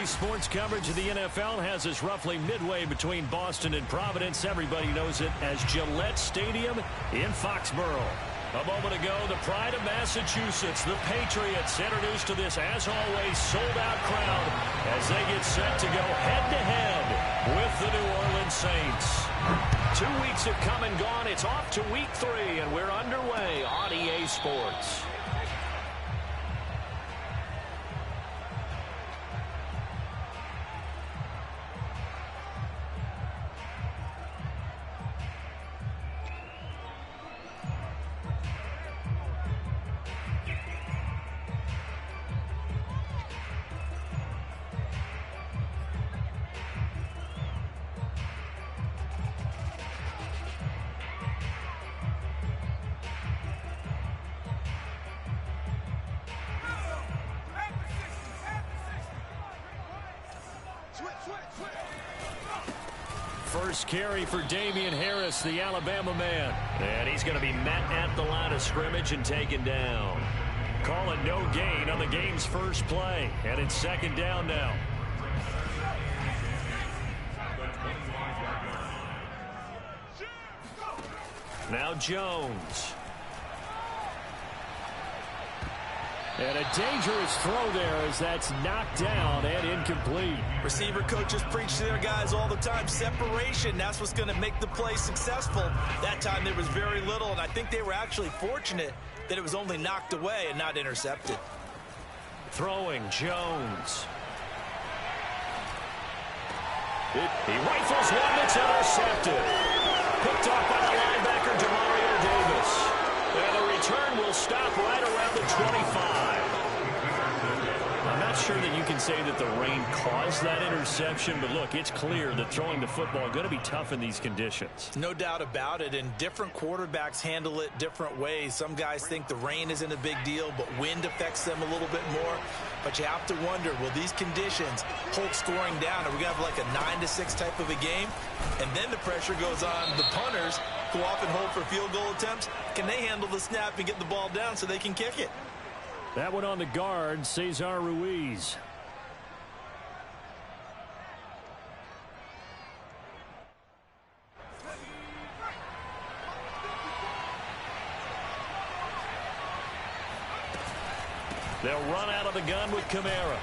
sports coverage of the NFL has us roughly midway between Boston and Providence. Everybody knows it as Gillette Stadium in Foxborough. A moment ago, the pride of Massachusetts, the Patriots, introduced to this, as always, sold-out crowd as they get set to go head-to-head with the New Orleans Saints. 2 weeks have come and gone. It's off to week 3, and we're underway on EA Sports. First carry for Damian Harris, the Alabama man. And he's going to be met at the line of scrimmage and taken down. Call it no gain on the game's first play. And it's second down now. Now Jones. And a dangerous throw there as that's knocked down and incomplete. Receiver coaches preach to their guys all the time. Separation, that's what's going to make the play successful. That time there was very little, and I think they were actually fortunate that it was only knocked away and not intercepted. Throwing Jones. He rifles one that's intercepted. Picked off by the linebacker, Demario Davis. And the return will stop right around the 25. I'm not sure that you can say that the rain caused that interception, but look, it's clear that throwing the football is going to be tough in these conditions. No doubt about it, and different quarterbacks handle it different ways. Some guys think the rain isn't a big deal, but wind affects them a little bit more. But you have to wonder, will these conditions hold scoring down? Are we going to have like a 9-6 type of a game? And then the pressure goes on the punters, who often hold for field goal attempts. Can they handle the snap and get the ball down so they can kick it? That one on the guard, Cesar Ruiz. They'll run out of the gun with Kamara.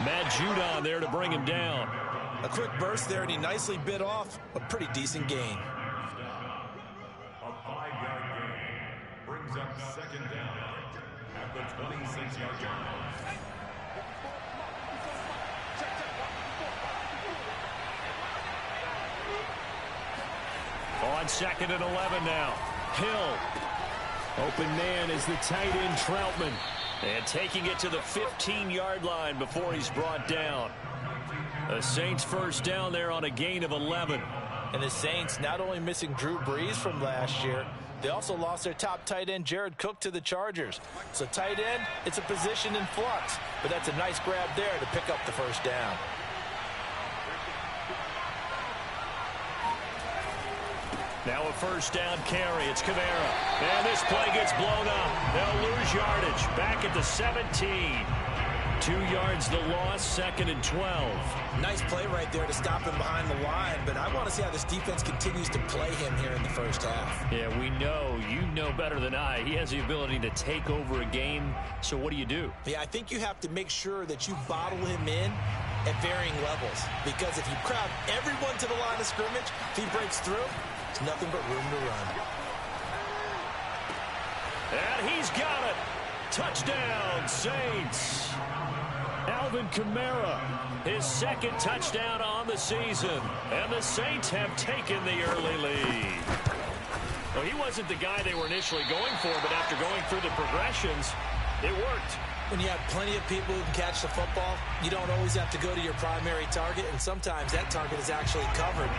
Matt Judon there to bring him down. A quick burst there, and he nicely bit off a pretty decent gain. A 5-yard gain brings up second down at the 26-yard line. On second and 11 now. Hill. Open man is the tight end Troutman. And taking it to the 15-yard line before he's brought down. The Saints first down there on a gain of 11. And the Saints not only missing Drew Brees from last year, they also lost their top tight end Jared Cook to the Chargers. So tight end, it's a position in flux. But that's a nice grab there to pick up the first down. Now a first down carry. It's Kamara. And this play gets blown up. They'll lose yardage. Back at the 17. 2 yards the loss, second and 12. Nice play right there to stop him behind the line, but I want to see how this defense continues to play him here in the first half. Yeah, we know, you know better than I, he has the ability to take over a game, so what do you do? Yeah, I think you have to make sure that you bottle him in at varying levels, because if you crowd everyone to the line of scrimmage, if he breaks through, there's nothing but room to run. And he's got it. Touchdown, Saints. Alvin Kamara, his second touchdown on the season. And the Saints have taken the early lead. Well, he wasn't the guy they were initially going for, but after going through the progressions, it worked. When you have plenty of people who can catch the football, you don't always have to go to your primary target, and sometimes that target is actually covered.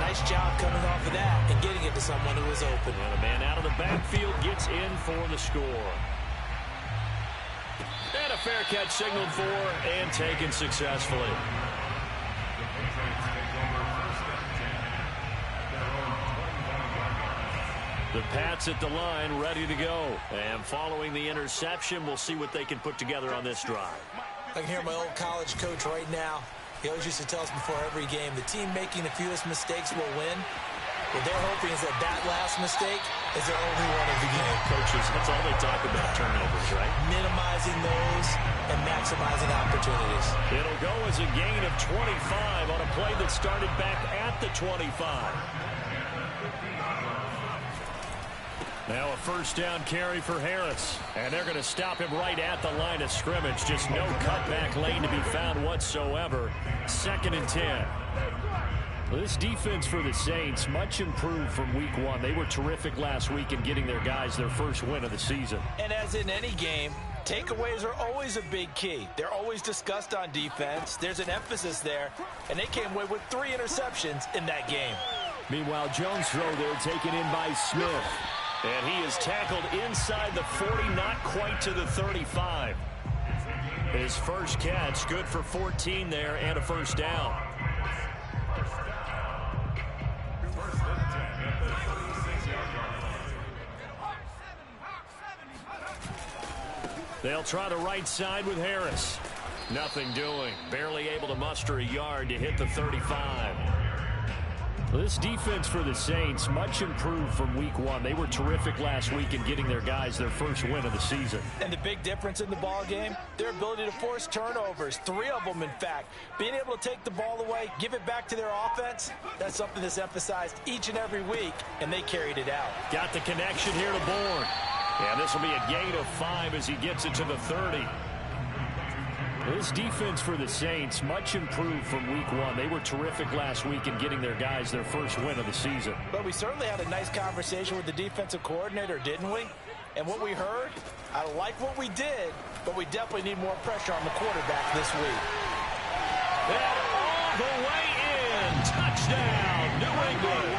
Nice job coming off of that and getting it to someone who was open. And the man out of the backfield gets in for the score. And a fair catch signaled for and taken successfully. The Pats at the line, ready to go. And following the interception, we'll see what they can put together on this drive. I can hear my old college coach right now. He always used to tell us before every game, the team making the fewest mistakes will win. What they're hoping is that that last mistake is their only one of the game. Coaches, that's all they talk about, turnovers, right? Minimizing those and maximizing opportunities. It'll go as a gain of 25 on a play that started back at the 25. Now a first down carry for Harris. And they're going to stop him right at the line of scrimmage. Just no cutback lane to be found whatsoever. 2nd and 10. This defense for the Saints, much improved from week 1. They were terrific last week in getting their guys their first win of the season. And as in any game, takeaways are always a big key. They're always discussed on defense. There's an emphasis there. And they came away with 3 interceptions in that game. Meanwhile, Jones' throw there taken in by Smith. And he is tackled inside the 40, not quite to the 35. His first catch, good for 14 there and a first down. They'll try the right side with Harris. Nothing doing. Barely able to muster a yard to hit the 35. This defense for the Saints, much improved from week 1. They were terrific last week in getting their guys their first win of the season. And the big difference in the ball game, their ability to force turnovers. 3 of them, in fact. Being able to take the ball away, give it back to their offense, that's something that's emphasized each and every week, and they carried it out. Got the connection here to Bourne. And this will be a gain of 5 as he gets it to the 30. This defense for the Saints, much improved from week 1. They were terrific last week in getting their guys their first win of the season. But we certainly had a nice conversation with the defensive coordinator, didn't we? And what we heard, I like what we did, but we definitely need more pressure on the quarterback this week. And all the way in. Touchdown, New England.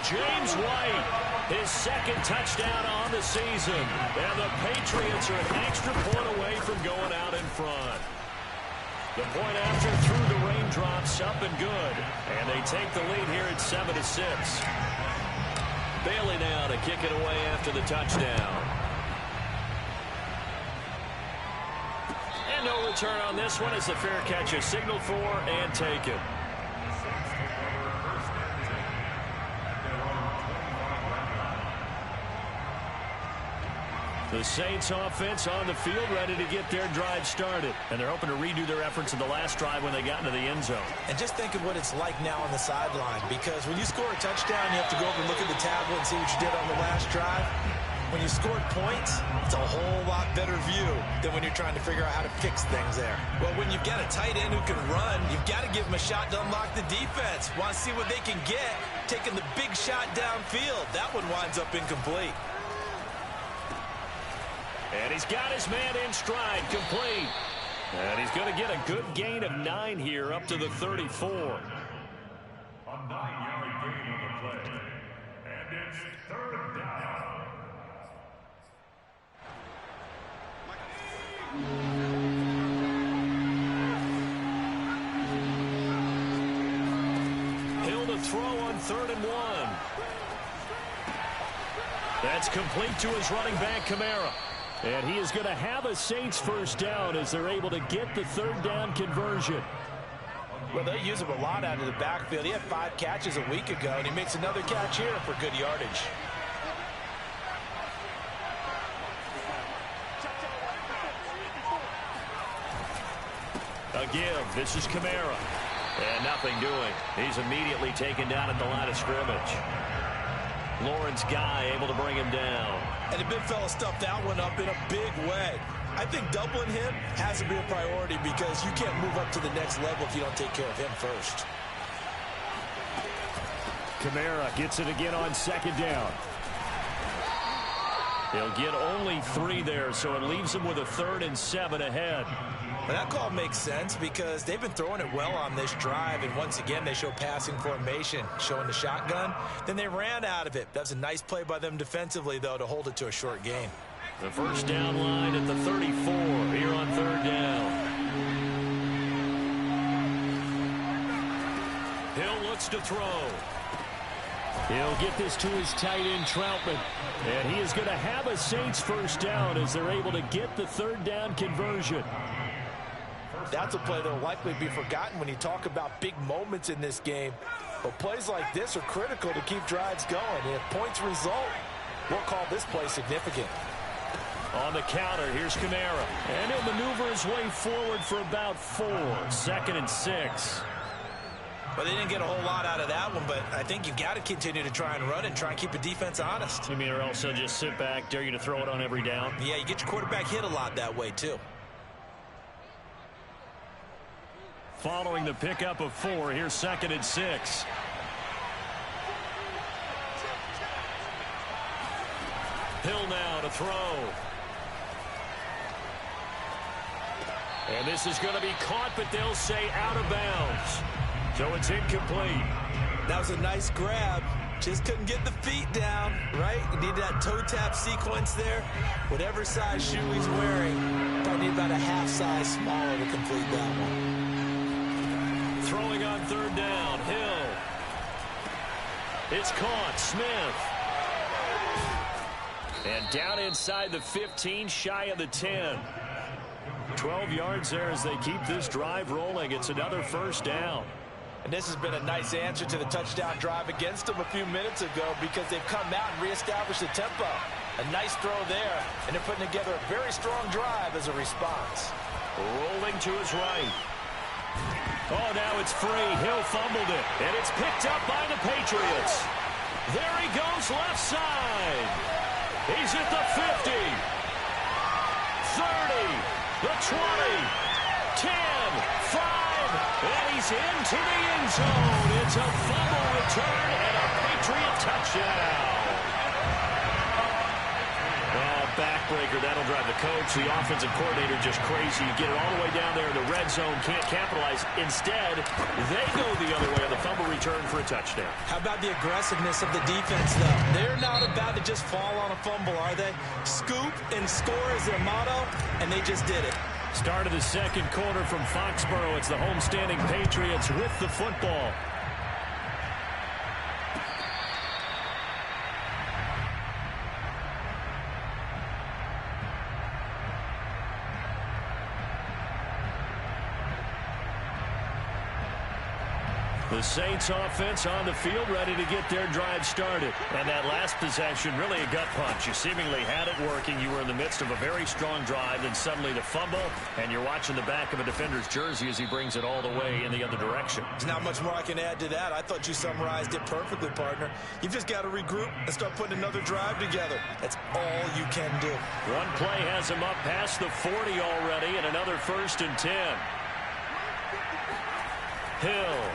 James White, his 2nd touchdown on the season. And the Patriots are an extra point away from going out in front. The point after through the raindrops, up and good. And they take the lead here at 7-6. Bailey now to kick it away after the touchdown. And no return on this one as the fair catch is signaled for and taken. The Saints offense on the field ready to get their drive started. And they're hoping to redo their efforts in the last drive when they got into the end zone. And just think of what it's like now on the sideline. Because when you score a touchdown, you have to go over and look at the tablet and see what you did on the last drive. When you scored points, it's a whole lot better view than when you're trying to figure out how to fix things there. Well, when you've got a tight end who can run, you've got to give him a shot to unlock the defense. Want to see what they can get, taking the big shot downfield. That one winds up incomplete. And he's got his man in stride, complete. And he's going to get a good gain of 9 here up to the 34. A 9-yard gain on the play. And it's 3rd down. Hill to throw on 3rd and 1. That's complete to his running back, Kamara. And he is going to have a Saints first down as they're able to get the 3rd down conversion. Well, they use him a lot out of the backfield. He had 5 catches a week ago, and he makes another catch here for good yardage. A give. This is Kamara. And nothing doing. He's immediately taken down at the line of scrimmage. Lawrence Guy able to bring him down. And the big fella stuffed that one up in a big way. I think doubling him has to be a priority because you can't move up to the next level if you don't take care of him first. Kamara gets it again on 2nd down. He'll get only 3 there, so it leaves him with a 3rd and 7 ahead. But that call makes sense because they've been throwing it well on this drive, and once again they show passing formation, showing the shotgun. Then they ran out of it. That's a nice play by them defensively, though, to hold it to a short gain. The first down line at the 34 here on 3rd down. Hill looks to throw. He'll get this to his tight end, Troutman. And he is going to have a Saints first down as they're able to get the 3rd down conversion. That's a play that will likely be forgotten when you talk about big moments in this game. But plays like this are critical to keep drives going. And if points result, we'll call this play significant. On the counter, here's Kamara. And he'll maneuver his way forward for about 4. 2nd and 6. Well, they didn't get a whole lot out of that one, but I think you've got to continue to try and run and try and keep the defense honest. You mean, or else they'll just sit back, dare you to throw it on every down? Yeah, you get your quarterback hit a lot that way, too. Following the pickup of 4, here's 2nd and 6. Hill now to throw. And this is going to be caught, but they'll say out of bounds. So it's incomplete. That was a nice grab. Just couldn't get the feet down, right? You need that toe tap sequence there. Whatever size shoe he's wearing, probably need about a half size smaller to complete that one. Throwing on 3rd down, Hill. It's caught, Smith. And down inside the 15, shy of the 10. 12 yards there as they keep this drive rolling. It's another 1st down. And this has been a nice answer to the touchdown drive against them a few minutes ago because they've come out and reestablished the tempo. A nice throw there, and they're putting together a very strong drive as a response. Rolling to his right. Oh, now it's free. Hill fumbled it, and it's picked up by the Patriots. There he goes left side. He's at the 50. 30. The 20. 10. 5. And he's into the end zone. It's a fumble return and a Patriot touchdown. Backbreaker, that'll drive the coach, the offensive coordinator, just crazy. You get it all the way down there in the red zone, can't capitalize. Instead, they go the other way on the fumble return for a touchdown. How about the aggressiveness of the defense, though? They're not about to just fall on a fumble, are they? Scoop and score is their motto, and they just did it. Start of the 2nd quarter from Foxborough. It's the homestanding Patriots with the football. The Saints offense on the field ready to get their drive started. And that last possession, really a gut punch. You seemingly had it working. You were in the midst of a very strong drive, then suddenly the fumble, and you're watching the back of a defender's jersey as he brings it all the way in the other direction. There's not much more I can add to that. I thought you summarized it perfectly, partner. You've just got to regroup and start putting another drive together. That's all you can do. One play has him up past the 40 already, and another 1st and 10. Hill.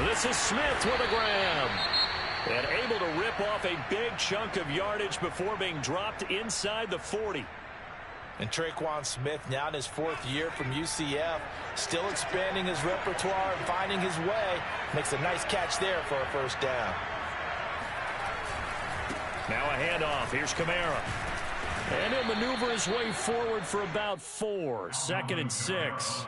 This is Smith with a grab. And able to rip off a big chunk of yardage before being dropped inside the 40. And Traquan Smith, now in his 4th year from UCF, still expanding his repertoire and finding his way. Makes a nice catch there for a 1st down. Now a handoff. Here's Kamara. And he'll maneuver his way forward for about 4. 2nd and 6.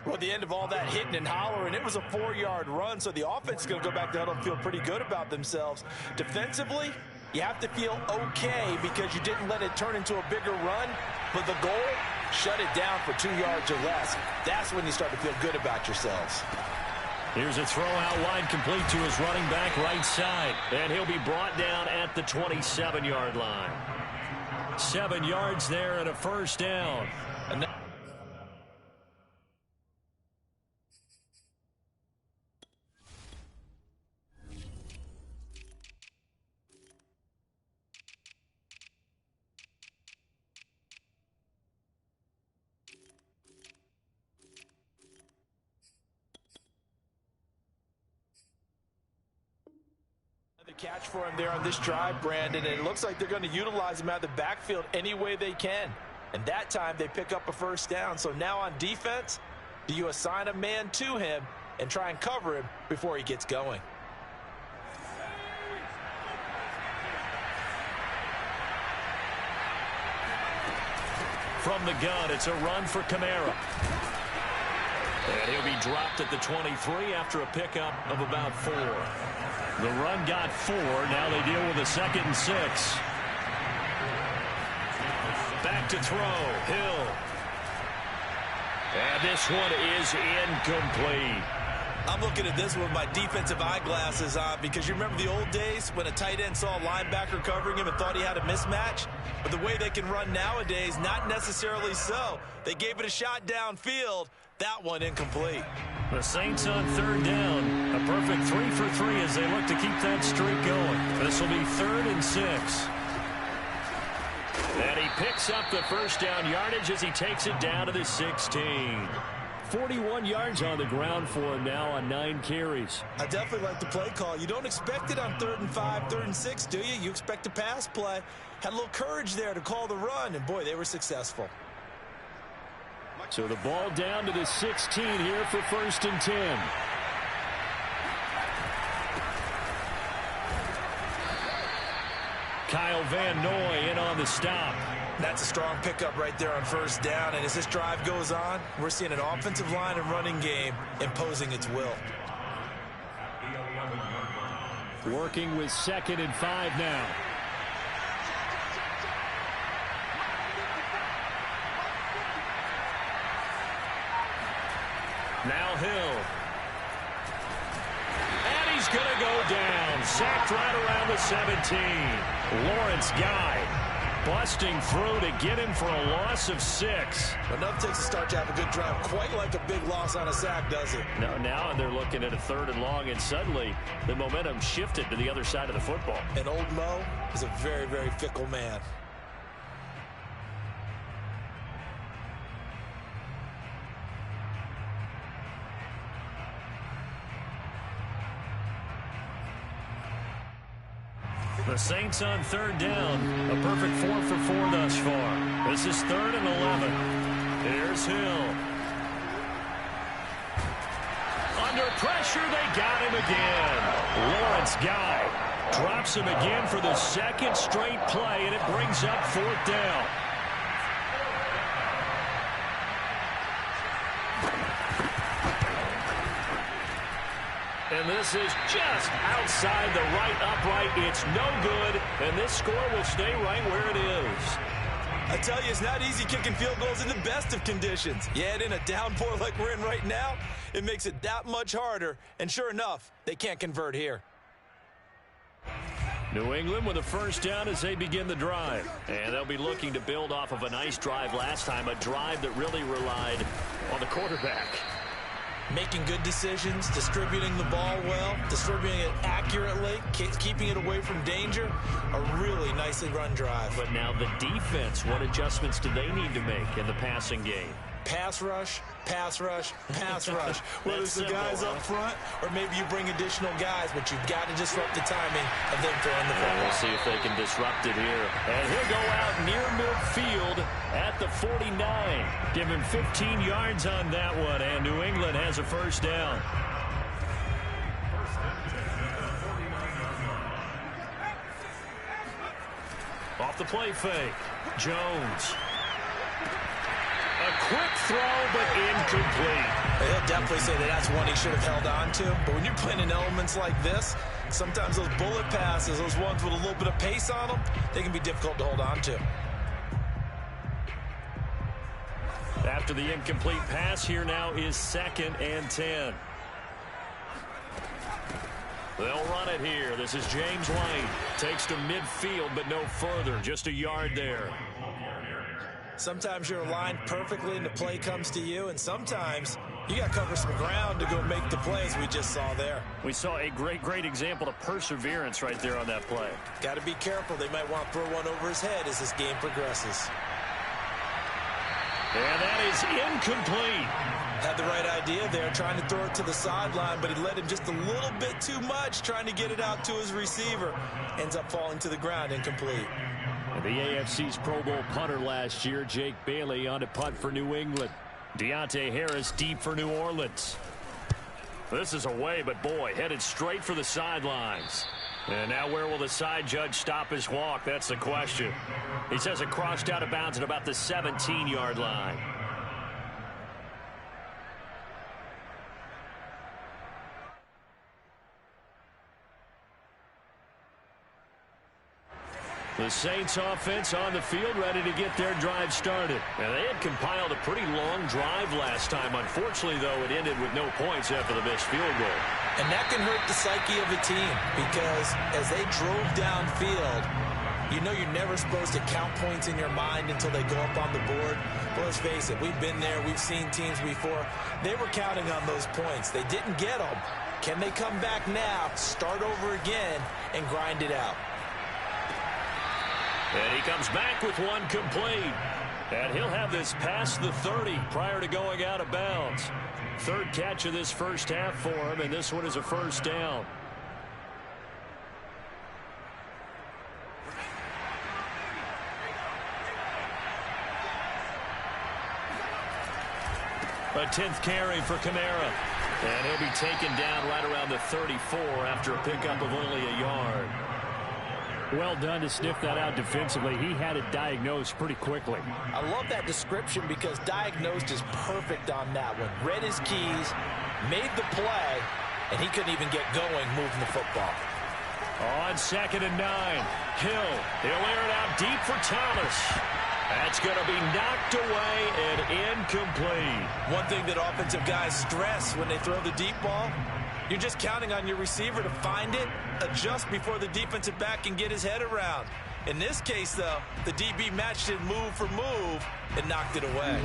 Well, at the end of all that hitting and hollering, it was a 4-yard run, so the offense is going to go back down and feel pretty good about themselves. Defensively, you have to feel okay because you didn't let it turn into a bigger run, but the goal, shut it down for 2 yards or less. That's when you start to feel good about yourselves. Here's a throw out wide, complete to his running back right side, and he'll be brought down at the 27-yard line. 7 yards there and a 1st down. Catch for him there on this drive, Brandon, and it looks like they're going to utilize him out of the backfield any way they can. And that time they pick up a 1st down. So now on defense, do you assign a man to him and try and cover him before he gets going? From the gun, it's a run for Kamara. And he'll be dropped at the 23 after a pickup of about 4. The run got 4. Now they deal with a 2nd and 6. back to throw. Hill. And this one is incomplete. I'm looking at this with my defensive eyeglasses on because you remember the old days when a tight end saw a linebacker covering him and thought he had a mismatch? But the way they can run nowadays, not necessarily so. They gave it a shot downfield. That one incomplete. The Saints on third down. A perfect 3 for 3 as they look to keep that streak going. This will be 3rd and 6. And he picks up the first down yardage as he takes it down to the 16. 41 yards on the ground for him now on 9 carries. I definitely like the play call. You don't expect it on 3rd and 5, 3rd and 6, do you? You expect a pass play. Had a little courage there to call the run, and boy, they were successful. So the ball down to the 16 here for 1st and 10. Kyle Van Noy in on the stop. That's a strong pickup right there on 1st down, and as this drive goes on, we're seeing an offensive line and running game imposing its will. Working with 2nd and 5 now. Now Hill. And he's going to go down. Sacked right around the 17. Lawrence Guy busting through to get him for a loss of 6. Enough takes a start to have a good drive. Quite like a big loss on a sack, does it? No, now they're looking at a 3rd and long, and suddenly the momentum shifted to the other side of the football. And old Mo is a very, very fickle man. The Saints on 3rd down. A perfect 4 for 4 thus far. This is 3rd and 11. Here's Hill. Under pressure, they got him again. Lawrence Guy drops him again for the 2nd straight play, and it brings up 4th down. And this is just outside the right upright. It's no good, and this score will stay right where it is. I tell you, it's not easy kicking field goals in the best of conditions. Yet in a downpour like we're in right now, it makes it that much harder. And sure enough, they can't convert here. New England with a 1st down as they begin the drive. And they'll be looking to build off of a nice drive last time, a drive that really relied on the quarterback. Making good decisions, distributing the ball well, distributing it accurately, keeping it away from danger. A really nicely run drive. But now the defense, what adjustments do they need to make in the passing game? Pass rush, pass rush, pass rush. Whether it's the guys up front or maybe you bring additional guys, but you've got to disrupt the timing of them throwing the football. We'll see if they can disrupt it here. And he'll go out near midfield at the 49. Give him 15 yards on that one, and New England has a 1st down. Off the play fake. Jones. A quick throw, but incomplete. He'll definitely say that that's one he should have held on to. But when you're playing in elements like this, sometimes those bullet passes, those ones with a little bit of pace on them, they can be difficult to hold on to. After the incomplete pass, here now is 2nd and 10. They'll run it here. This is James White. Takes to midfield, but no further. Just a yard there. Sometimes you're aligned perfectly and the play comes to you, and sometimes you got to cover some ground to go make the plays we just saw there. We saw a great example of perseverance right there on that play. Got to be careful. They might want to throw one over his head as this game progresses. And that is incomplete. Had the right idea there, trying to throw it to the sideline, but he let him just a little bit too much, trying to get it out to his receiver. Ends up falling to the ground, incomplete. And the AFC's Pro Bowl punter last year, Jake Bailey, on to punt for New England. Deontay Harris deep for New Orleans. This is away, but boy, headed straight for the sidelines. And now where will the side judge stop his walk? That's the question. He says it crossed out of bounds at about the 17-yard line. The Saints offense on the field, ready to get their drive started. And they had compiled a pretty long drive last time. Unfortunately, though, it ended with no points after the missed field goal. And that can hurt the psyche of a team because as they drove downfield, you know you're never supposed to count points in your mind until they go up on the board. But let's face it, we've been there. We've seen teams before. They were counting on those points. They didn't get them. Can they come back now, start over again, and grind it out? And he comes back with one complete. And he'll have this past the 30 prior to going out of bounds. Third catch of this first half for him, and this one is a first down. A 10th carry for Kamara. And he'll be taken down right around the 34 after a pickup of only a yard. Well done to sniff that out defensively. He had it diagnosed pretty quickly. I love that description because diagnosed is perfect on that one. Read his keys, made the play, and he couldn't even get going moving the football. On 2nd and 9, Hill. He'll air it out deep for Thomas. That's going to be knocked away and incomplete. One thing that offensive guys stress when they throw the deep ball, you're just counting on your receiver to find it, adjust before the defensive back can get his head around. In this case, though, the DB matched it move for move and knocked it away.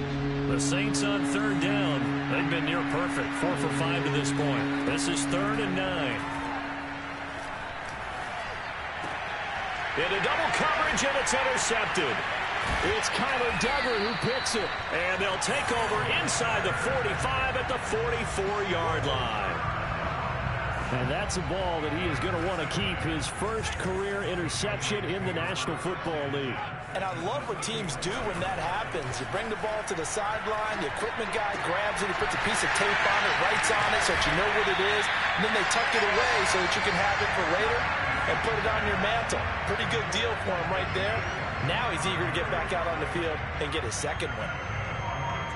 The Saints on 3rd down. They've been near perfect, 4 for 5 to this point. This is 3rd and 9. Into double coverage, and it's intercepted. It's Kyler Duggar who picks it. And they'll take over inside the 45 at the 44-yard line. And that's a ball that he is going to want to keep, his first career interception in the National Football League. And I love what teams do when that happens. You bring the ball to the sideline, the equipment guy grabs it, he puts a piece of tape on it, writes on it so that you know what it is, and then they tuck it away so that you can have it for later and put it on your mantle. Pretty good deal for him right there. Now he's eager to get back out on the field and get his second one.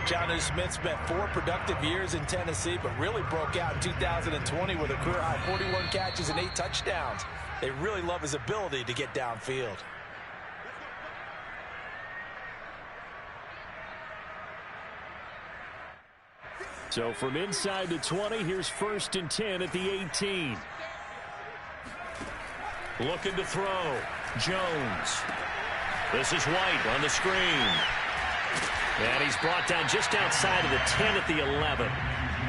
Jonnu Smith spent 4 productive years in Tennessee, but really broke out in 2020 with a career-high 41 catches and 8 touchdowns. They really love his ability to get downfield. So from inside the 20, here's 1st and 10 at the 18. Looking to throw. Jones. This is White on the screen. And he's brought down just outside of the 10 at the 11.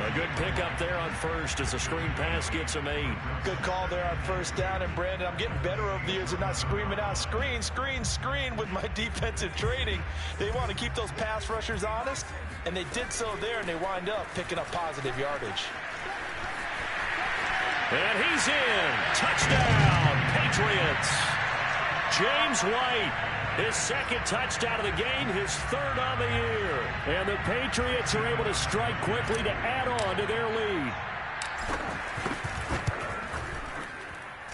A good pickup there on first as the screen pass gets him 8. Good call there on 1st down. And, Brandon, I'm getting better over the years of not screaming out, screen, screen, screen with my defensive training. They want to keep those pass rushers honest, and they did so there, and they wind up picking up positive yardage. And he's in. Touchdown, Patriots. James White, his 2nd touchdown of the game, his 3rd on the year. And the Patriots are able to strike quickly to add on to their lead.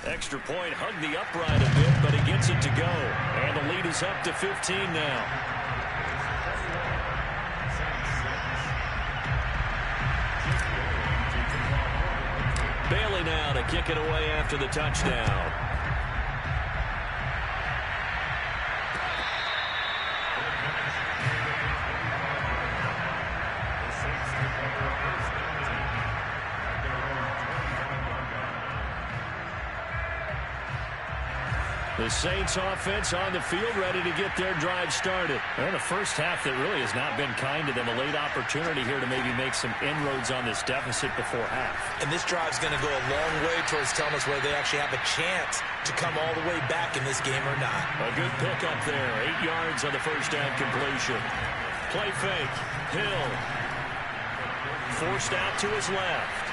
Extra point hugged the upright a bit, but he gets it to go. And the lead is up to 15 now. Bailey now to kick it away after the touchdown. The Saints offense on the field ready to get their drive started. And the first half that really has not been kind to them. A late opportunity here to maybe make some inroads on this deficit before half. And this drive's going to go a long way towards telling us whether they actually have a chance to come all the way back in this game or not. A good pickup there. 8 yards on the first down completion. Play fake. Hill. Forced out to his left.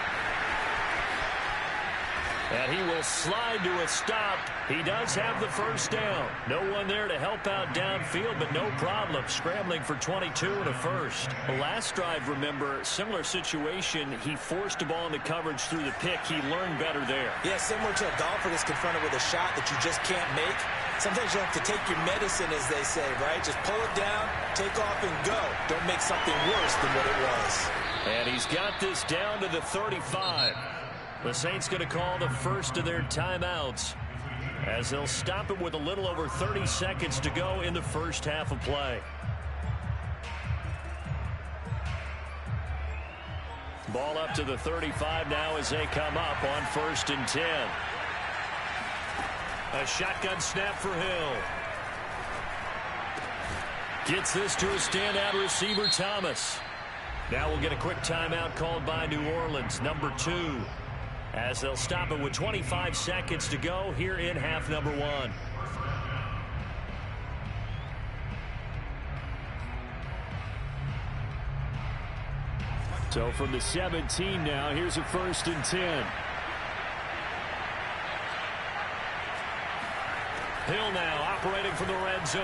And he will slide to a stop. He does have the first down. No one there to help out downfield, but no problem. Scrambling for 22 and a first. The last drive, remember, similar situation. He forced the ball into coverage through the pick. He learned better there. Yeah, similar to a golfer that's confronted with a shot that you just can't make. Sometimes you have to take your medicine, as they say, right? Just pull it down, take off, and go. Don't make something worse than what it was. And he's got this down to the 35. The Saints going to call the first of their timeouts. as they'll stop it with a little over 30 seconds to go in the first half of play. Ball up to the 35 now as they come up on 1st and 10. A shotgun snap for Hill. Gets this to a standout receiver, Thomas. Now we'll get a quick timeout called by New Orleans, number 2, as they'll stop it with 25 seconds to go here in half number 1. So from the 17 now, here's a 1st and 10. Hill now operating from the red zone.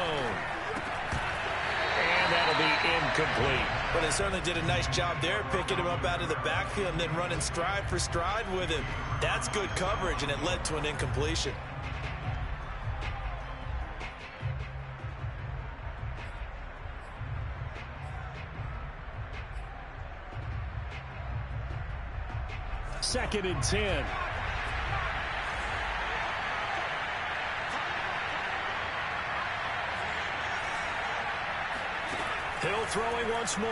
And that'll be incomplete. But they certainly did a nice job there, picking him up out of the backfield and then running stride for stride with him. That's good coverage, and it led to an incompletion. Second and 10. Hill throwing once more.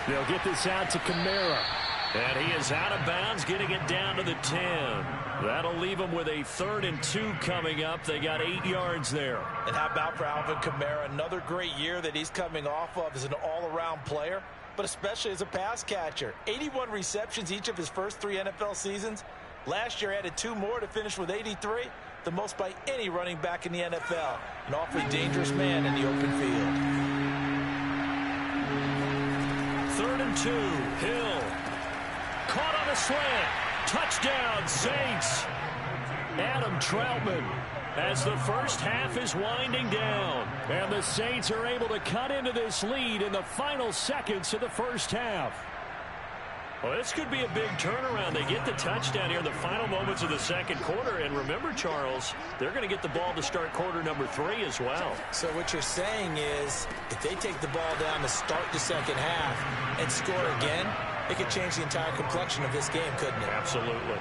They'll get this out to Kamara. And he is out of bounds, getting it down to the 10. That'll leave them with a 3rd and 2 coming up. They got 8 yards there. And how about for Alvin Kamara? Another great year that he's coming off of as an all-around player, but especially as a pass catcher. 81 receptions each of his first 3 NFL seasons. Last year added 2 more to finish with 83, the most by any running back in the NFL. An awfully dangerous man in the open field. 3rd and 2. Hill. Caught on a slant. Touchdown, Saints. Adam Troutman, as the first half is winding down. And the Saints are able to cut into this lead in the final seconds of the first half. Well, this could be a big turnaround. They get the touchdown here in the final moments of the second quarter. And remember, Charles, they're going to get the ball to start quarter number 3 as well. So what you're saying is, if they take the ball down to start the second half and score again, it could change the entire complexion of this game, couldn't it? Absolutely.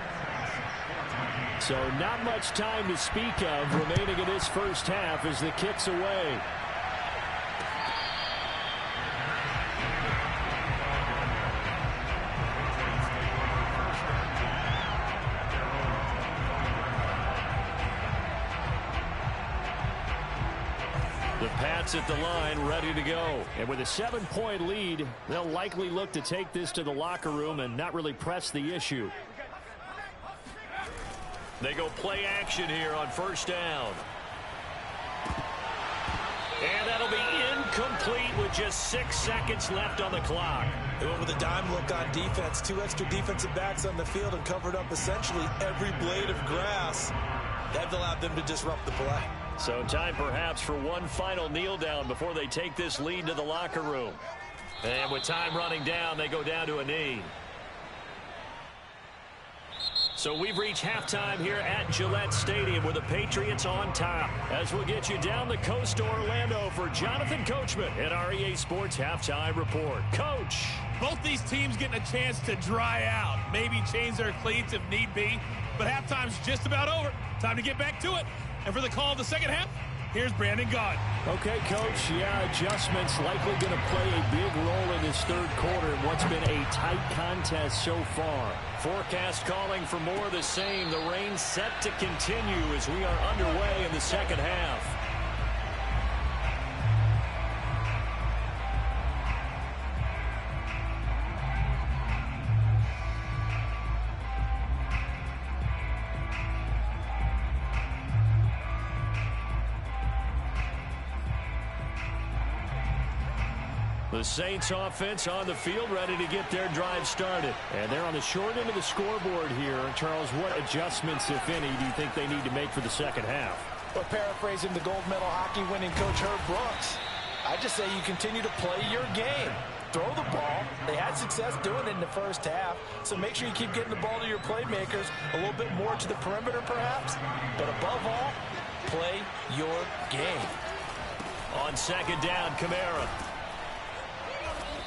So not much time to speak of remaining in this first half as the kick's away. The Pats at the line, ready to go. And with a 7-point lead, they'll likely look to take this to the locker room and not really press the issue. They go play action here on 1st down. And that'll be incomplete with just 6 seconds left on the clock. They went with a dime look on defense. 2 extra defensive backs on the field and covered up essentially every blade of grass. That allowed them to disrupt the play. So time perhaps for one final kneel down before they take this lead to the locker room. And with time running down, they go down to a knee. So we've reached halftime here at Gillette Stadium with the Patriots on top. As we'll get you down the coast to Orlando for Jonathan Coachman at REA Sports Halftime Report. Coach. Both these teams getting a chance to dry out, maybe change their cleats if need be, but halftime's just about over. Time to get back to it. And for the call of the second half, here's Brandon Gaud. Okay, Coach, yeah, adjustments likely going to play a big role in this third quarter in what's been a tight contest so far. Forecast calling for more of the same. The rain set to continue as we are underway in the second half. The Saints offense on the field ready to get their drive started. And they're on the short end of the scoreboard here. Charles, what adjustments, if any, do you think they need to make for the second half? Well, paraphrasing the gold medal hockey winning coach Herb Brooks, I just say you continue to play your game. Throw the ball. They had success doing it in the first half, so make sure you keep getting the ball to your playmakers, a little bit more to the perimeter perhaps, but above all, play your game. On second down, Kamara.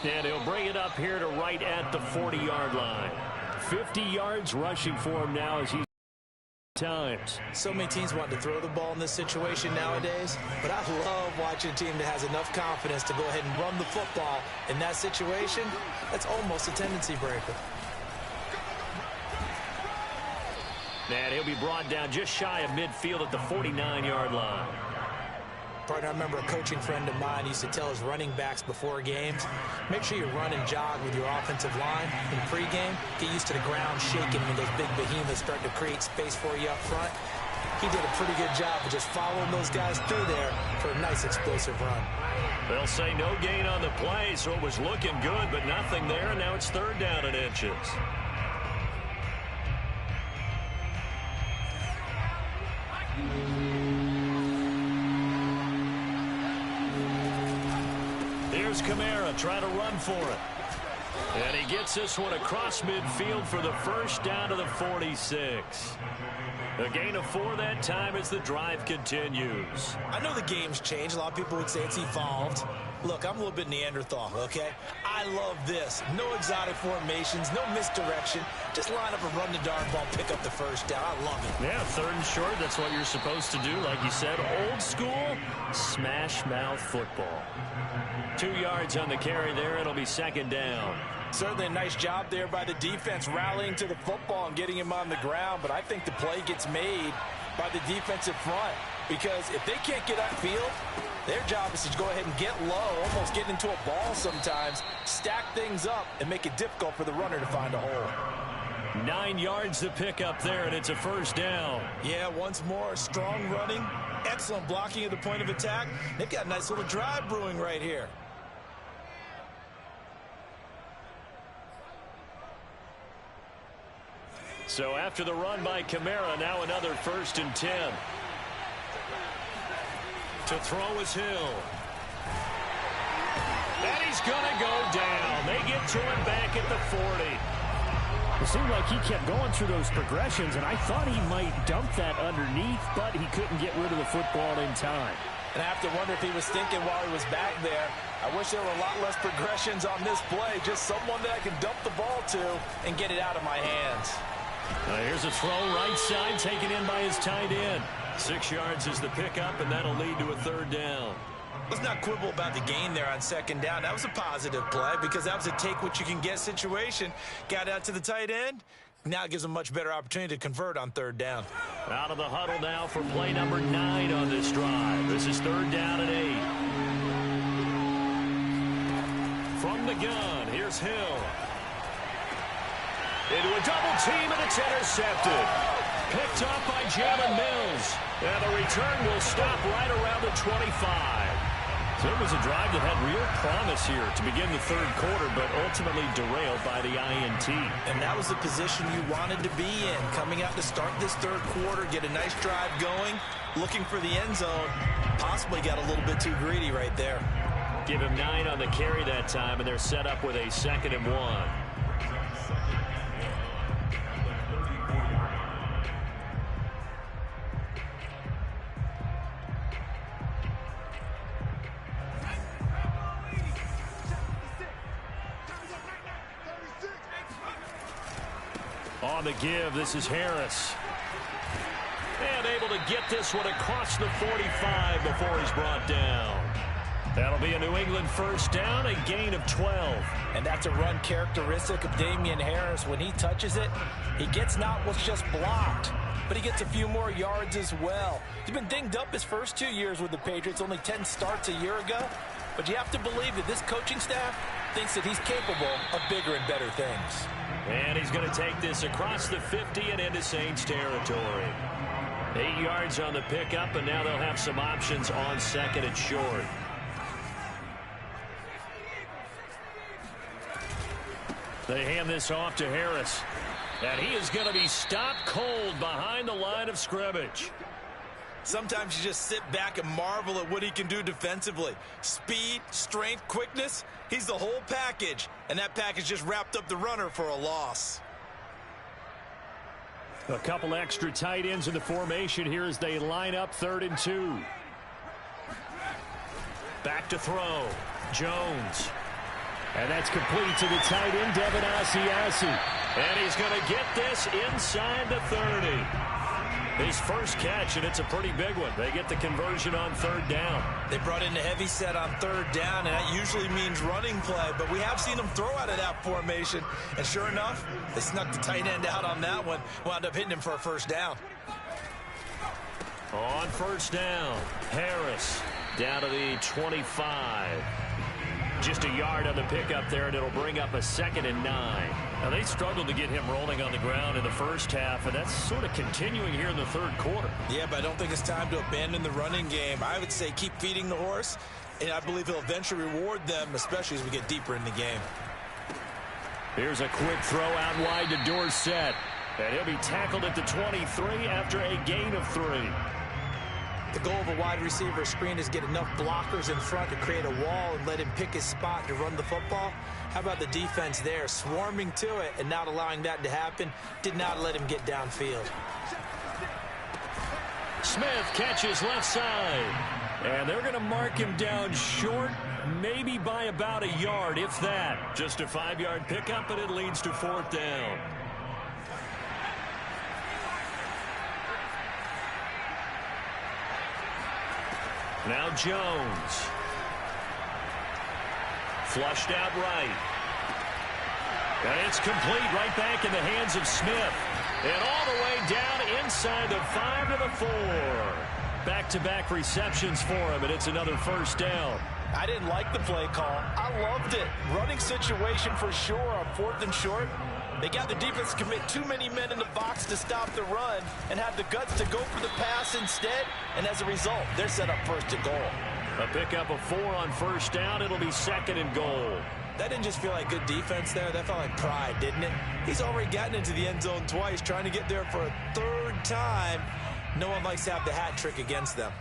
And he'll bring it up here to right at the 40-yard line. 50 yards rushing for him now as he's times. So many teams want to throw the ball in this situation nowadays, but I love watching a team that has enough confidence to go ahead and run the football in that situation. That's almost a tendency breaker. And he'll be brought down just shy of midfield at the 49-yard line. Partner, I remember a coaching friend of mine used to tell his running backs before games, make sure you run and jog with your offensive line in pregame. Get used to the ground shaking when those big behemoths start to create space for you up front. He did a pretty good job of just following those guys through there for a nice explosive run. They'll say no gain on the play, so it was looking good, but nothing there, and now it's 3rd down and inches. Here's Kamara trying to run for it. And he gets this one across midfield for the 1st down to the 46. A gain of 4 that time as the drive continues. I know the game's changed. A lot of people would say it's evolved. Look, I'm a little bit Neanderthal, okay? I love this. No exotic formations, no misdirection. Just line up and run the darn ball, pick up the 1st down. I love it. Yeah, 3rd and short, that's what you're supposed to do. Like you said, old school, smash mouth football. 2 yards on the carry there. It'll be 2nd down. Certainly a nice job there by the defense rallying to the football and getting him on the ground, but I think the play gets made by the defensive front because if they can't get upfield, their job is to go ahead and get low, almost get into a ball sometimes, stack things up, and make it difficult for the runner to find a hole. 9 yards to pick up there, and it's a 1st down. Yeah, once more, strong running, excellent blocking at the point of attack. They've got a nice little drive brewing right here. So after the run by Kamara, now another 1st and 10. To throw is Hill. And he's going to go down. They get to him back at the 40. It seemed like he kept going through those progressions, and I thought he might dump that underneath, but he couldn't get rid of the football in time. And I have to wonder if he was thinking while he was back there, I wish there were a lot less progressions on this play. Just someone that I can dump the ball to and get it out of my hands. Here's a throw right side taken in by his tight end. 6 yards is the pickup, and that'll lead to a 3rd down. Let's not quibble about the gain there on 2nd down. That was a positive play because that was a take-what-you-can-get situation. Got out to the tight end. Now it gives them a much better opportunity to convert on 3rd down. Out of the huddle now for play number 9 on this drive. This is 3rd down and 8. From the gun, here's Hill. Into a double team, and it's intercepted. Picked up by Jalen Mills. And the return will stop right around the 25. So it was a drive that had real promise here to begin the 3rd quarter, but ultimately derailed by the INT. And that was the position you wanted to be in. Coming out to start this 3rd quarter, get a nice drive going, looking for the end zone. Possibly got a little bit too greedy right there. Give him 9 on the carry that time, and they're set up with a 2nd and 1. On the give, this is Harris. And able to get this one across the 45 before he's brought down. That'll be a New England 1st down, a gain of 12. And that's a run characteristic of Damian Harris. When he touches it, he gets not what's just blocked, but he gets a few more yards as well. He's been dinged up his first 2 years with the Patriots, only 10 starts a year ago. But you have to believe that this coaching staff thinks that he's capable of bigger and better things. And he's going to take this across the 50 and into Saints territory. 8 yards on the pickup, and now they'll have some options on 2nd and short. They hand this off to Harris. And he is going to be stopped cold behind the line of scrimmage. Sometimes you just sit back and marvel at what he can do defensively. Speed, strength, quickness. He's the whole package. And that package just wrapped up the runner for a loss. A couple extra tight ends in the formation here as they line up 3rd and 2. Back to throw. Jones. And that's complete to the tight end, Devin Asiasi. And he's going to get this inside the 30. His first catch, and it's a pretty big one. They get the conversion on third down. They brought in a heavy set on third down, and that usually means running play, but we have seen them throw out of that formation, and sure enough, they snuck the tight end out on that one, wound up hitting him for a first down. On first down, Harris down to the 25. Just a yard on the pickup there, and it'll bring up a 2nd and 9. Now, they struggled to get him rolling on the ground in the first half, and that's sort of continuing here in the third quarter. Yeah, but I don't think it's time to abandon the running game. I would say keep feeding the horse, and I believe he'll eventually reward them, especially as we get deeper in the game. Here's a quick throw out wide to Dorsett, and he'll be tackled at the 23 after a gain of 3. The goal of a wide receiver screen is get enough blockers in front to create a wall and let him pick his spot to run the football. How about the defense there, swarming to it and not allowing that to happen? Did not let him get downfield. Smith catches left side, and they're going to mark him down short, maybe by about a yard, if that. Just a 5-yard pickup, and it leads to 4th down. Now Jones. Flushed out right. And it's complete right back in the hands of Smith. And all the way down inside the 5 to the 4. Back-to-back receptions for him, and it's another first down. I didn't like the play call. I loved it. Running situation for sure on 4th and short. They got the defense to commit too many men in the box to stop the run and have the guts to go for the pass instead. And as a result, they're set up first and goal. A pickup of 4 on first down. It'll be 2nd and goal. That didn't just feel like good defense there. That felt like pride, didn't it? He's already gotten into the end zone twice, trying to get there for a 3rd time. No one likes to have the hat trick against them.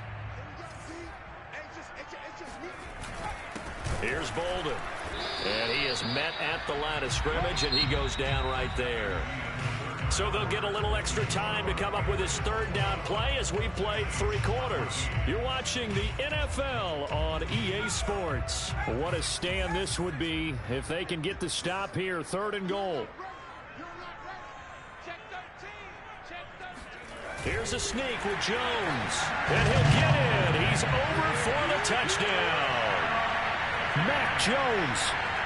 Here's Bolden. And he is met at the line of scrimmage, and he goes down right there. So they'll get a little extra time to come up with his 3rd down play as we played 3 quarters. You're watching the NFL on EA Sports. What a stand this would be if they can get the stop here, 3rd and goal. Here's a sneak with Jones. And he'll get in. He's over for the touchdown. Mac Jones,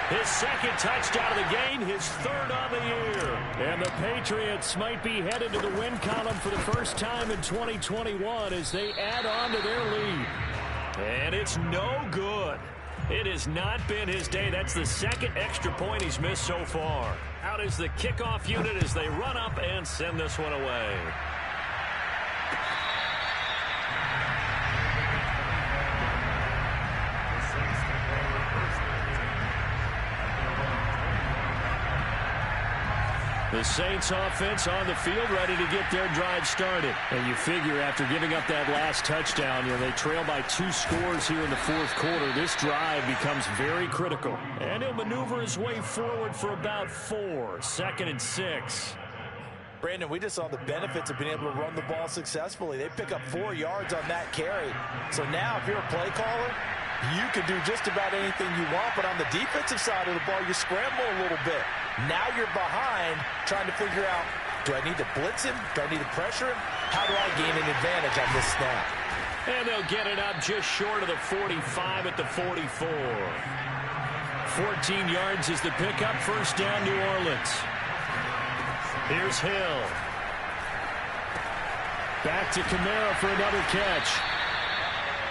his 2nd touchdown of the game, his 3rd on the year. And the Patriots might be headed to the win column for the first time in 2021 as they add on to their lead. And it's no good. It has not been his day. That's the 2nd extra point he's missed so far. Out is the kickoff unit as they run up and send this one away. The Saints offense on the field ready to get their drive started. And you figure after giving up that last touchdown, they trail by 2 scores here in the 4th quarter. This drive becomes very critical. And he'll maneuver his way forward for about 4. 2nd and 6. Brandon, we just saw the benefits of being able to run the ball successfully. They pick up 4 yards on that carry. So now if you're a play caller, you can do just about anything you want. But on the defensive side of the ball, you scramble a little bit. Now you're behind trying to figure out, do I need to blitz him? Do I need to pressure him? How do I gain an advantage on this snap? And they'll get it up just short of the 45 at the 44. 14 yards is the pickup. First down, New Orleans. Here's Hill. Back to Kamara for another catch.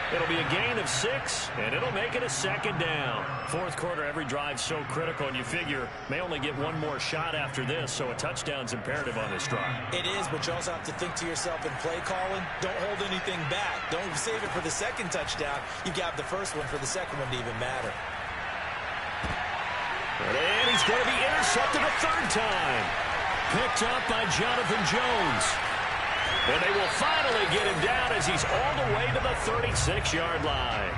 It'll be a gain of 6, and it'll make it a 2nd down. 4th quarter, every drive's so critical, and you figure may only get one more shot after this, so a touchdown's imperative on this drive. It is, but you also have to think to yourself in play calling, don't hold anything back. Don't save it for the 2nd touchdown. You got the first one for the 2nd one to even matter. And he's going to be intercepted a 3rd time. Picked up by Jonathan Jones. And they will finally get him down as he's all the way to the 36-yard line.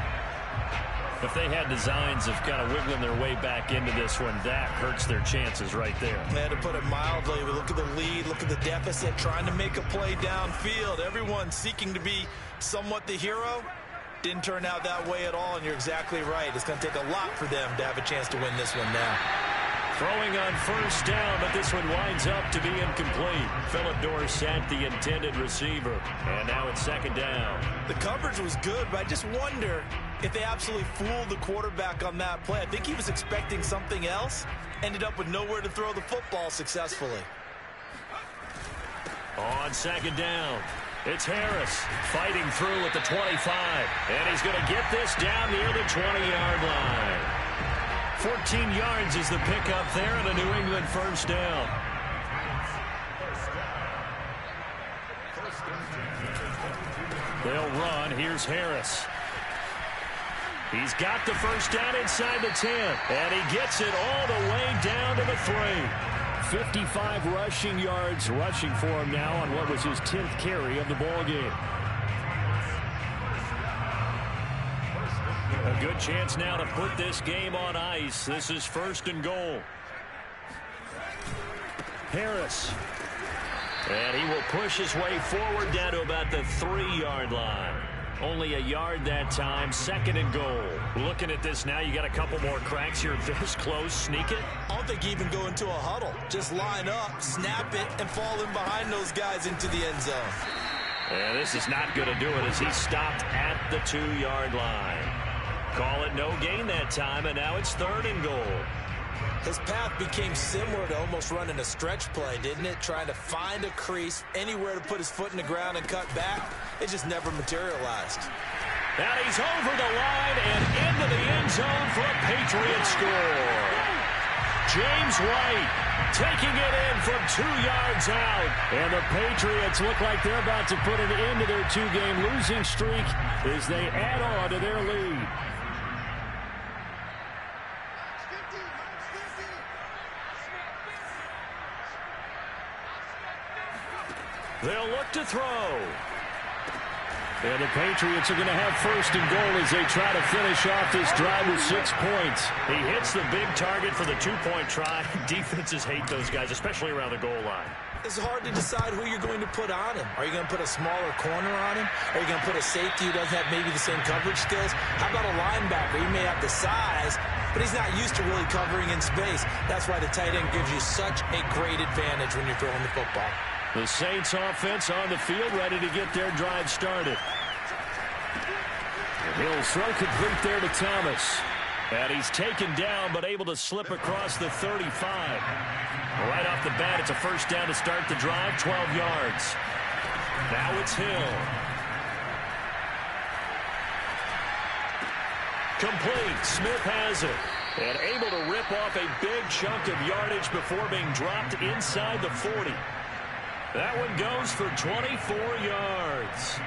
If they had designs of kind of wiggling their way back into this one, that hurts their chances right there. To put it mildly, we look at the lead, look at the deficit, trying to make a play downfield. Everyone seeking to be somewhat the hero. Didn't turn out that way at all, and you're exactly right. It's going to take a lot for them to have a chance to win this one now. Throwing on first down, but this one winds up to be incomplete. Phillip Dorsett, the intended receiver. And now it's second down. The coverage was good, but I just wonder if they absolutely fooled the quarterback on that play. I think he was expecting something else. Ended up with nowhere to throw the football successfully. On second down, it's Harris fighting through at the 25. And he's going to get this down near the 20-yard line. 14 yards is the pickup there and a New England first down. They'll run. Here's Harris. He's got the first down inside the 10. And he gets it all the way down to the 3. 55 rushing yards rushing for him now on what was his 10th carry of the ball game. A good chance now to put this game on ice. This is first and goal. Harris. And he will push his way forward down to about the 3-yard line. Only a yard that time. Second and goal. Looking at this now, you got a couple more cracks here. This close. Sneak it. I don't think even go into a huddle. Just line up, snap it, and fall in behind those guys into the end zone. And this is not going to do it as he stopped at the 2-yard line. Call it no gain that time, and now it's third and goal. His path became similar to almost running a stretch play, didn't it? Trying to find a crease, anywhere to put his foot in the ground and cut back. It just never materialized. Now he's over the line and into the end zone for a Patriots score. James White taking it in from 2 yards out. And the Patriots look like they're about to put an end to their 2-game losing streak as they add on to their lead. They'll look to throw. And the Patriots are going to have first and goal as they try to finish off this drive with 6 points. He hits the big target for the 2-point try. Defenses hate those guys, especially around the goal line. It's hard to decide who you're going to put on him. Are you going to put a smaller corner on him? Are you going to put a safety who doesn't have maybe the same coverage skills? How about a linebacker? He may have the size, but he's not used to really covering in space. That's why the tight end gives you such a great advantage when you're throwing the football. The Saints offense on the field, ready to get their drive started. He'll throw complete there to Thomas. And he's taken down, but able to slip across the 35. Right off the bat, it's a first down to start the drive, 12 yards. Now it's Hill. Complete. Smith has it. And able to rip off a big chunk of yardage before being dropped inside the 40. That one goes for 24 yards.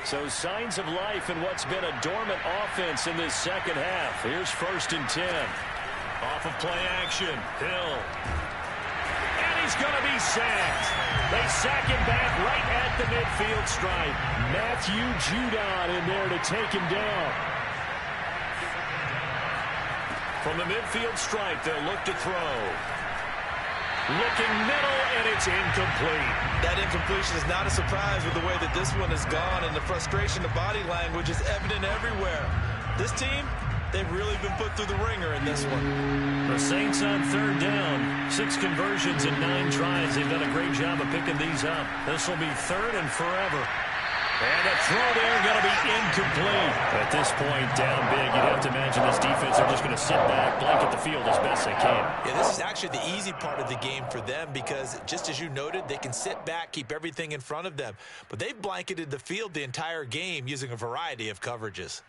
So signs of life in what's been a dormant offense in this second half. Here's first and 10. Off of play action. Hill. And he's going to be sacked. They sack him back right at the midfield stripe. Matthew Judon in there to take him down. From the midfield stripe, they'll look to throw. Looking middle, and it's incomplete. That incompletion is not a surprise with the way that this one has gone, and the frustration of body language is evident everywhere. This team, they've really been put through the ringer in this one. The Saints on third down. 6 conversions in 9 tries. They've done a great job of picking these up. This will be third and forever. And a throw there going to be incomplete. At this point, down big, you'd have to imagine this defense are just going to sit back, blanket the field as best they can. Yeah, this is actually the easy part of the game for them because, just as you noted, they can sit back, keep everything in front of them. But they've blanketed the field the entire game using a variety of coverages.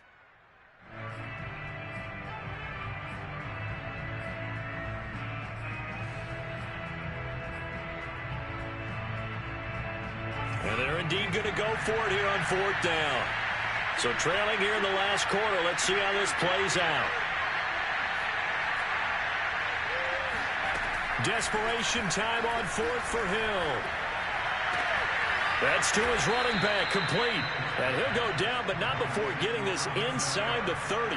And they're indeed going to go for it here on fourth down. So trailing here in the last quarter. Let's see how this plays out. Desperation time on fourth for Hill. That's to his running back, complete. And he'll go down, but not before getting this inside the 30.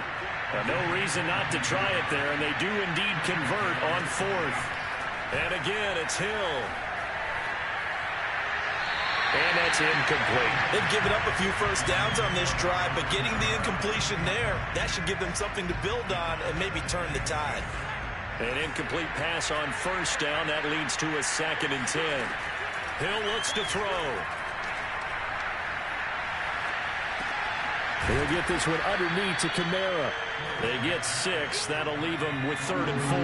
And no reason not to try it there, and they do indeed convert on fourth. And again, it's Hill. And that's incomplete. They've given up a few first downs on this drive, but getting the incompletion there, that should give them something to build on and maybe turn the tide. An incomplete pass on first down. That leads to a 2nd and 10. Hill looks to throw. They'll get this one underneath to Kamara. They get 6. That'll leave them with 3rd and 4.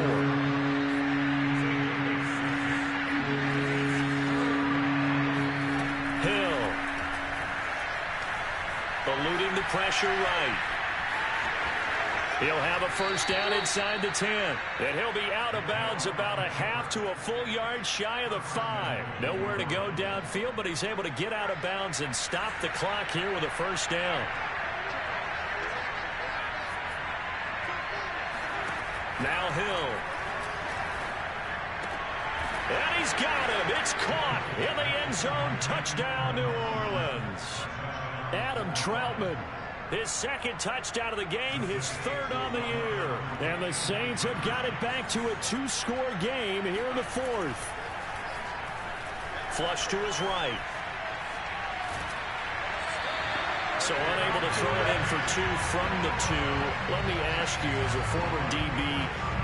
Hill. Eluding the pressure right. He'll have a first down inside the 10. And he'll be out of bounds about a half to a full yard shy of the 5. Nowhere to go downfield, but he's able to get out of bounds and stop the clock here with a first down. Now Hill. And he's got him. It's caught in the end zone. Touchdown, New Orleans. Adam Troutman. His 2nd touchdown of the game, his 3rd on the year. And the Saints have got it back to a 2-score game here in the 4th. Flush to his right. So unable to throw it in for 2 from the 2. Let me ask you, as a former DB,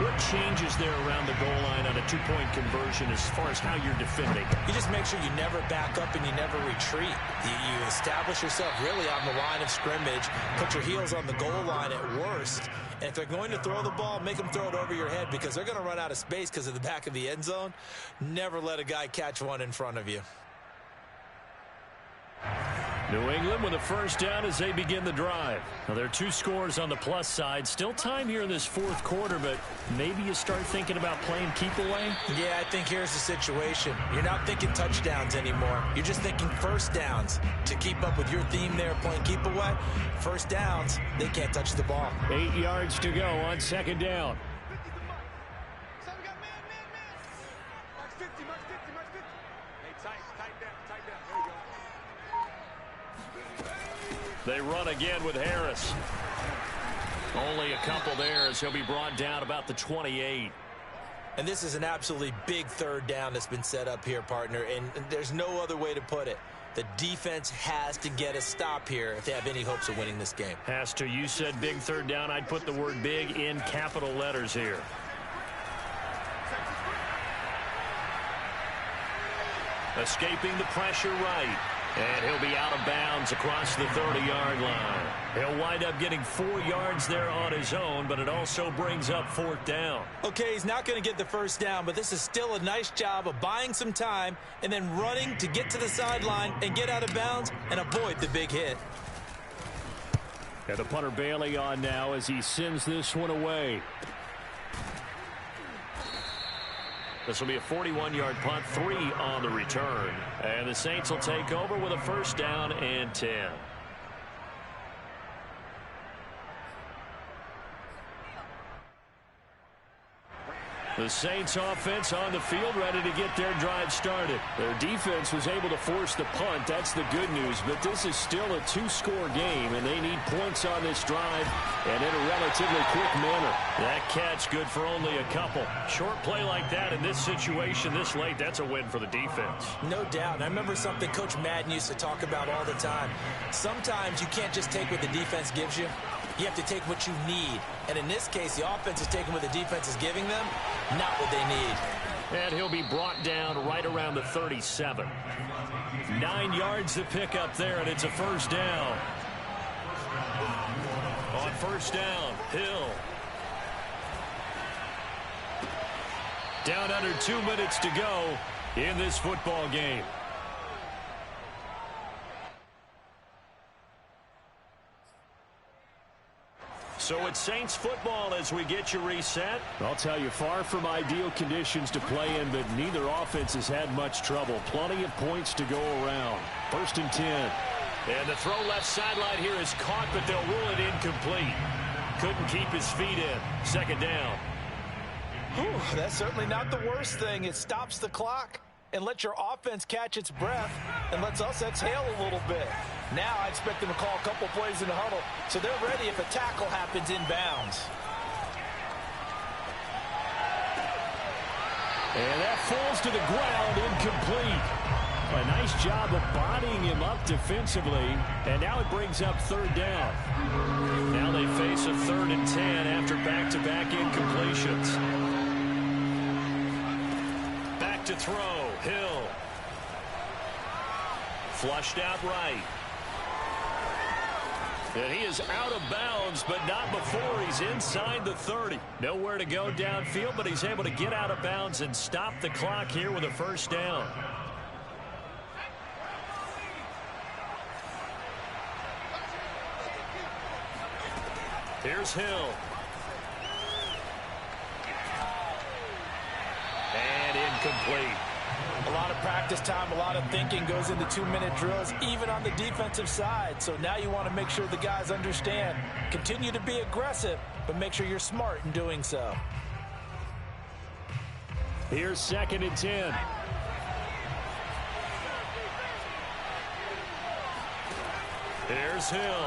what changes there around the goal line on a 2-point conversion as far as how you're defending? You just make sure you never back up and you never retreat. You establish yourself really on the line of scrimmage, put your heels on the goal line at worst, and if they're going to throw the ball, make them throw it over your head because they're going to run out of space because of the back of the end zone. Never let a guy catch one in front of you. New England with a first down as they begin the drive. Now, there are 2 scores on the plus side. Still time here in this 4th quarter, but maybe you start thinking about playing keep away? Yeah, I think here's the situation. You're not thinking touchdowns anymore. You're just thinking first downs. To keep up with your theme there, playing keep away, first downs, they can't touch the ball. 8 yards to go on 2nd down. They run again with Harris. Only a couple there as he'll be brought down about the 28. And this is an absolutely big 3rd down that's been set up here, partner, and there's no other way to put it. The defense has to get a stop here if they have any hopes of winning this game. Has to. You said big 3rd down. I'd put the word big in capital letters here. Escaping the pressure right. And he'll be out of bounds across the 30-yard line. He'll wind up getting 4 yards there on his own, but it also brings up 4th down. Okay, he's not going to get the first down, but this is still a nice job of buying some time and then running to get to the sideline and get out of bounds and avoid the big hit. And the punter Bailey on now as he sends this one away. This will be a 41-yard punt, 3 on the return. And the Saints will take over with a first down and 10. The Saints offense on the field ready to get their drive started. Their defense was able to force the punt. That's the good news. But this is still a 2-score game, and they need points on this drive and in a relatively quick manner. That catch good for only a couple. Short play like that in this situation this late, that's a win for the defense. No doubt. And I remember something Coach Madden used to talk about all the time. Sometimes you can't just take what the defense gives you. You have to take what you need. And in this case, the offense is taking what the defense is giving them, not what they need. And he'll be brought down right around the 37. 9 yards to pick up there, and it's a first down. On first down, Hill. Down under 2 minutes to go in this football game. So it's Saints football as we get you reset. I'll tell you, far from ideal conditions to play in, but neither offense has had much trouble. Plenty of points to go around. 1st and 10. And the throw left sideline here is caught, but they'll rule it incomplete. Couldn't keep his feet in. 2nd down. Whew, that's certainly not the worst thing. It stops the clock and lets your offense catch its breath and lets us exhale a little bit. Now I expect them to call a couple plays in the huddle, so they're ready if a tackle happens inbounds. And that falls to the ground incomplete. A nice job of bodying him up defensively, and now it brings up third down. Now they face a 3rd and 10 after back-to-back incompletions. Back to throw, Hill. Flushed out right. And he is out of bounds, but not before he's inside the 30. Nowhere to go downfield, but he's able to get out of bounds and stop the clock here with a first down. Here's Hill. And incomplete. A lot of practice time, a lot of thinking goes into 2-minute drills, even on the defensive side. So now you want to make sure the guys understand. Continue to be aggressive, but make sure you're smart in doing so. Here's 2nd and 10. Here's Hill.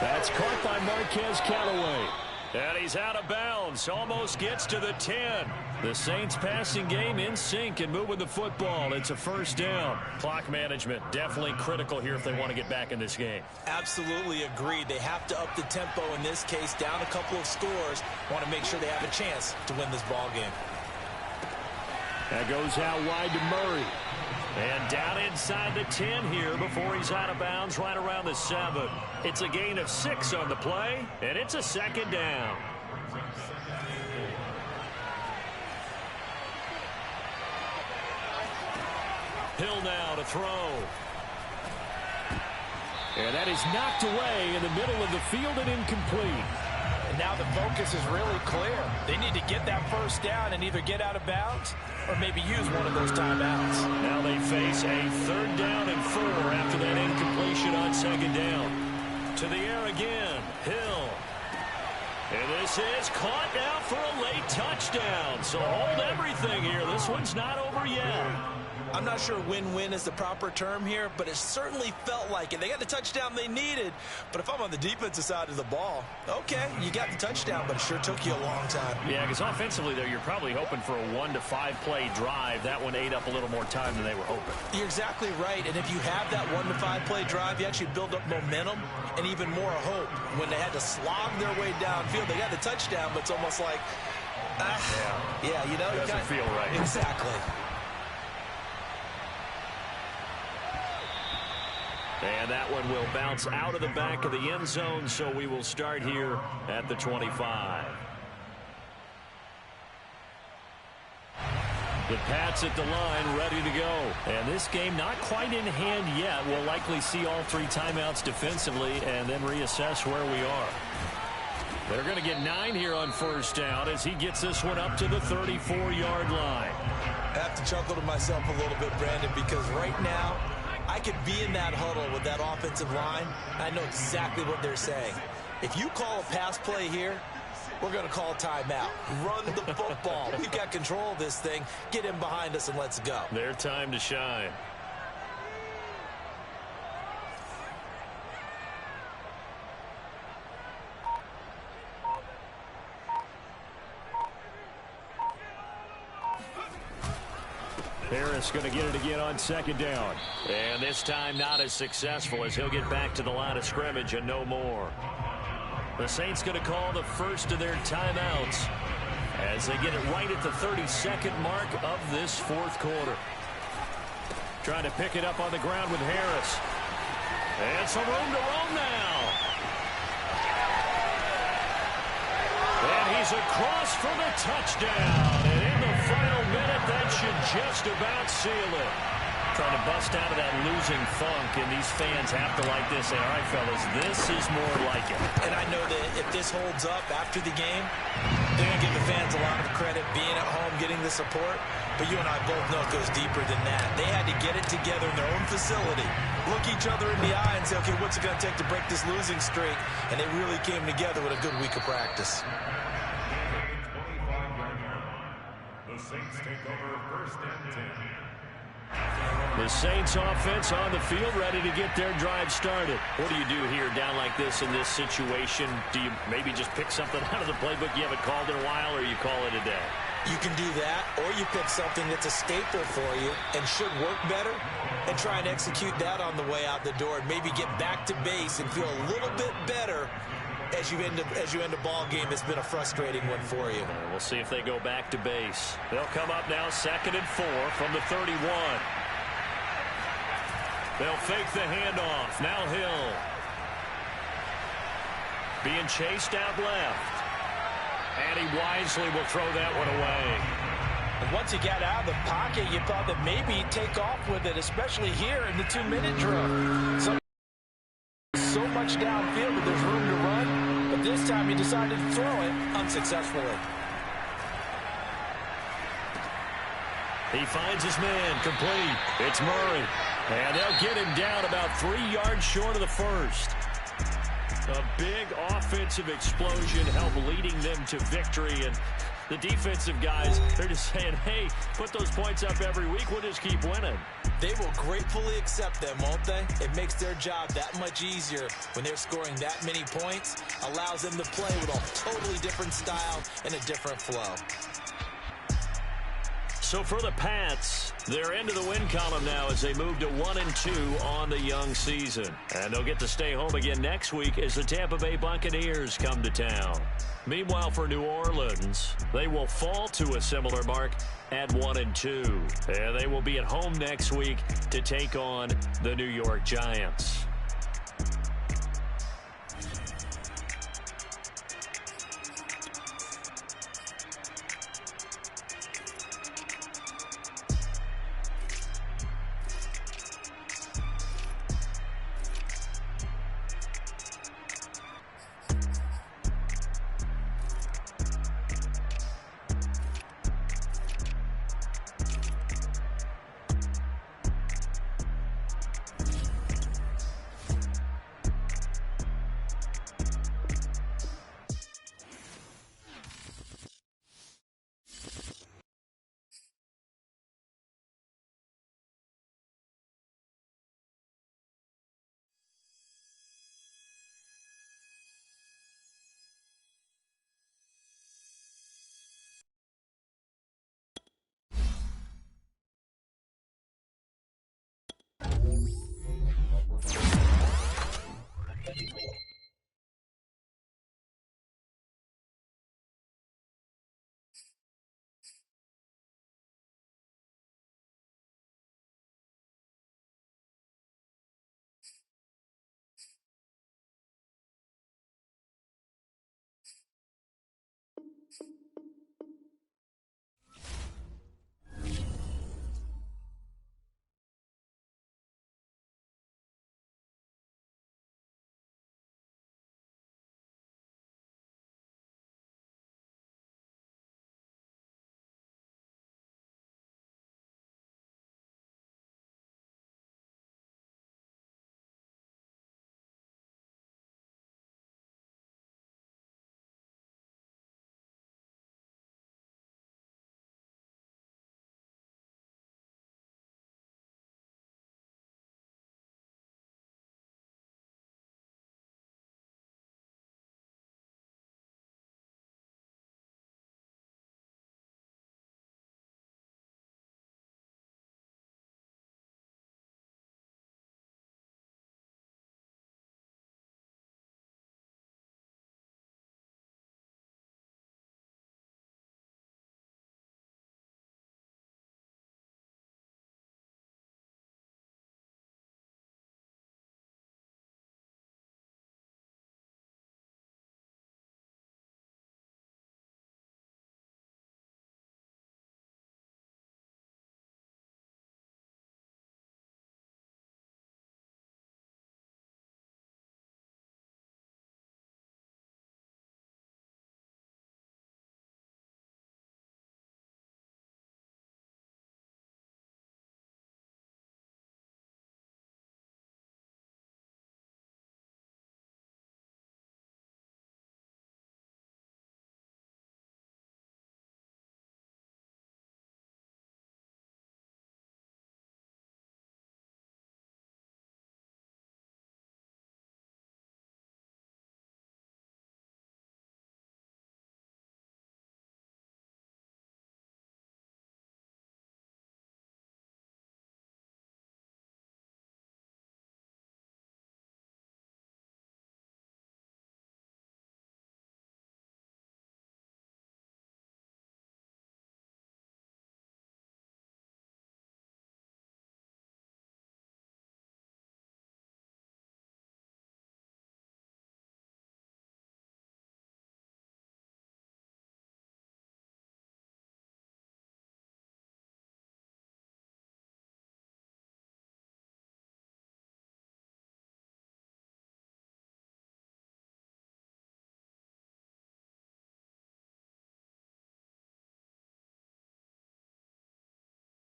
That's caught by Marquez Callaway. And he's out of bounds. Almost gets to the 10. The Saints passing game in sync and moving the football. It's a first down. Clock management definitely critical here if they want to get back in this game. Absolutely agreed. They have to up the tempo in this case. Down a couple of scores. Want to make sure they have a chance to win this ball game. That goes out wide to Murray. And down inside the 10 here before he's out of bounds right around the 7. It's a gain of 6 on the play, and it's a 2nd down. Hill now to throw. And that is knocked away in the middle of the field and incomplete. And now the focus is really clear. They need to get that first down and either get out of bounds or maybe use one of those timeouts. Now they face a 3rd down and 4 after that incompletion on 2nd down. To the air again, Hill. And this is caught now for a late touchdown. So hold everything here. This one's not over yet. I'm not sure win-win is the proper term here, but it certainly felt like it. They got the touchdown they needed, but if I'm on the defensive side of the ball, okay, you got the touchdown, but it sure took you a long time. Yeah, because offensively there, you're probably hoping for a 1 to 5 play drive. That one ate up a little more time than they were hoping. You're exactly right, and if you have that 1 to 5 play drive, you actually build up momentum and even more hope. When they had to slog their way downfield, they got the touchdown, but it's almost like, yeah, you know. Doesn't feel right. Exactly. And that one will bounce out of the back of the end zone, so we will start here at the 25. The Pats at the line, ready to go. And this game not quite in hand yet. We'll likely see all 3 timeouts defensively and then reassess where we are. They're going to get 9 here on first down as he gets this one up to the 34-yard line. I have to chuckle to myself a little bit, Brandon, because right now, I could be in that huddle with that offensive line. I know exactly what they're saying. If you call a pass play here, we're going to call timeout. Run the football. We've got control of this thing. Get in behind us and let's go. Their time to shine. Harris going to get it again on 2nd down. And this time not as successful as he'll get back to the line of scrimmage and no more. The Saints going to call the first of their timeouts as they get it right at the 32nd mark of this 4th quarter. Trying to pick it up on the ground with Harris. And some room to roam now. And he's across for the touchdown. And in the final minute, that should just about seal it. Trying to bust out of that losing funk, and these fans have to like this. Say, all right, fellas, this is more like it. And I know that if this holds up after the game, they're going to give the fans a lot of credit being at home, getting the support. But you and I both know it goes deeper than that. They had to get it together in their own facility, look each other in the eye and say, okay, what's it going to take to break this losing streak? And they really came together with a good week of practice. The Saints take over 1st and 10. The Saints offense on the field, ready to get their drive started. What do you do here down like this in this situation? Do you maybe just pick something out of the playbook you haven't called in a while, or you call it a day? You can do that, or you pick something that's a staple for you and should work better and try and execute that on the way out the door and maybe get back to base and feel a little bit better as you end a ball game that's been a frustrating one for you. We'll see if they go back to base. They'll come up now 2nd and 4 from the 31. They'll fake the handoff. Now Hill. Being chased out left. And he wisely will throw that one away. And once he got out of the pocket, you thought that maybe he'd take off with it, especially here in the 2-minute drill. So much downfield that there's room to run, but this time he decided to throw it unsuccessfully. He finds his man, complete. It's Murray. And they'll get him down about 3 yards short of the first. A big offensive explosion helped leading them to victory. And the defensive guys, they're just saying, hey, put those points up every week. We'll just keep winning. They will gratefully accept them, won't they? It makes their job that much easier when they're scoring that many points. Allows them to play with a totally different style and a different flow. So for the Pats, they're into the win column now as they move to 1-2 on the young season. And they'll get to stay home again next week as the Tampa Bay Buccaneers come to town. Meanwhile, for New Orleans, they will fall to a similar mark at 1-2. And they will be at home next week to take on the New York Giants.